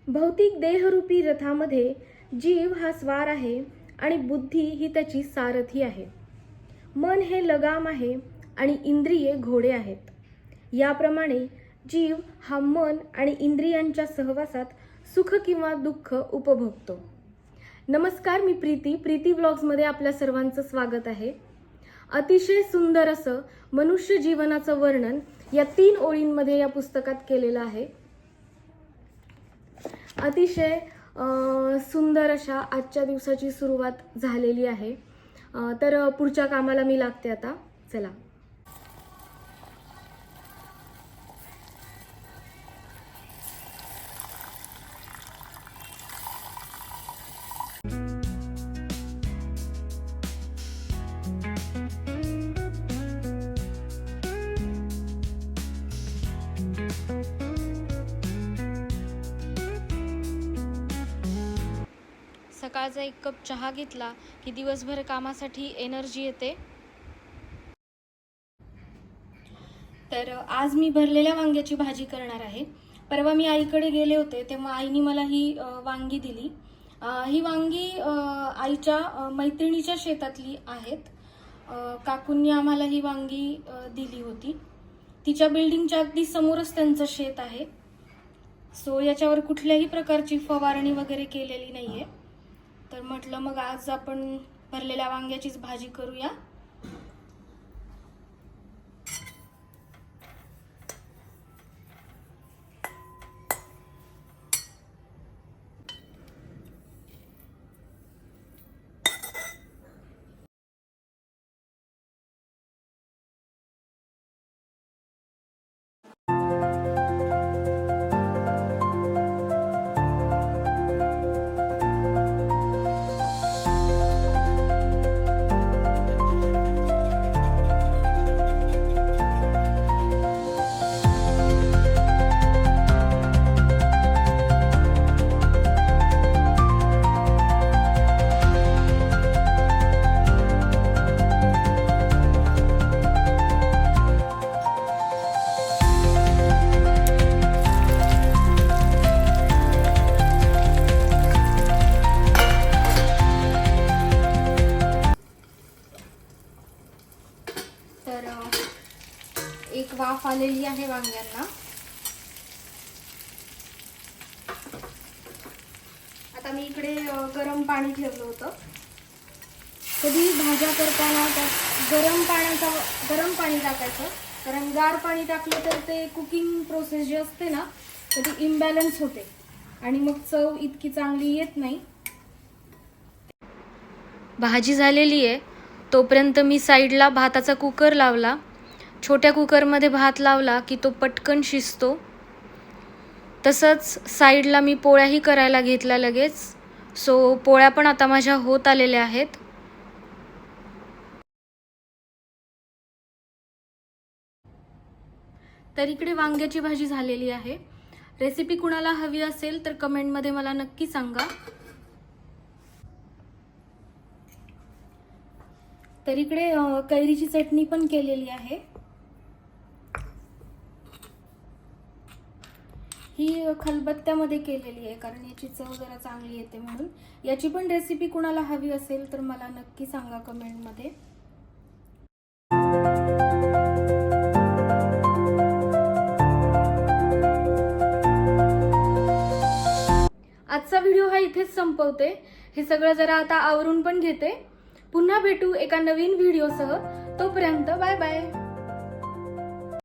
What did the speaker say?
भौतिक देहरूपी रथामध्ये जीव हा स्वार आहे आणि बुद्धी ही त्याची सारथी आहे. मन हे लगाम आहे आणि इंद्रिये घोडे आहेत. याप्रमाणे जीव हा मन आणि इंद्रियांच्या सहवासात सुख किंवा दुःख उपभोगतो. नमस्कार, मी प्रीती व्लॉग्समध्ये आपल्या सर्वांचं स्वागत आहे. अतिशय सुंदर असं मनुष्य जीवनाचं वर्णन या 3 ओळींमध्ये या पुस्तकात केलेलं आहे. अतिशय सुंदर अशा आजच्या दिवसाची सुरुवात झालेली आहे. तर पुढच्या कामाला मी लागते आता. चला. सकाळचा 1 कप चहा घेतला की दिवसभर कामासाठी एनर्जी येते. तर आज मी भरलेल्या वांग्याची भाजी करणार आहे. परवा मी आईकडे गेले होते तेव्हा आईने मला ही वांगी दिली. ही वांगी आईच्या मैत्रिणीच्या शेतातली आहेत. काकूंनी आम्हाला ही वांगी दिली होती. तिच्या बिल्डिंगच्या अगदी समोरच त्यांचं शेत आहे. सो याच्यावर कुठल्याही प्रकारची फवारणी वगैरे केलेली नाहीये. तर म्हटलं मग आज आपण भरलेल्या वांग्याचीच भाजी करूया. तर एक वाफ आलेली आहे वांग्यांना. आता मी इकडे गरम पाणी ठेवलं होतं. कधी भाज्या करताना त्यात गरम पाणी टाकायचं, कारण गार पाणी टाकलं तर ते कुकिंग प्रोसेस जी असते ना तर ती इम्बॅलन्स होते आणि मग चव इतकी चांगली येत नाही. भाजी झालेली आहे तोपर्यंत मी साईडला भाताचा कुकर लावला. छोट्या कुकरमध्ये भात लावला की तो पटकन शिजतो. तसंच साईडला मी पोळ्याही करायला घेतल्या लगेच. सो पोळ्या पण आता माझ्या होत आलेल्या आहेत. तर इकडे वांग्याची भाजी झालेली आहे. रेसिपी कुणाला हवी असेल तर कमेंटमध्ये मला नक्की सांगा. तर इकडे कैरीची चटणी पण केलेली आहे. ही खलबत्त्यामध्ये केलेली आहे कारण याची चव जरा चांगली येते म्हणून. याची पण रेसिपी कुणाला हवी असेल तर मला नक्की सांगा कमेंटमध्ये. आजचा व्हिडिओ हा इथेच संपवते. हे सगळं जरा आता आवरून पण घेते. पुन्हा भेटू एका नवीन व्हिडिओसह. तोपर्यंत बाय बाय.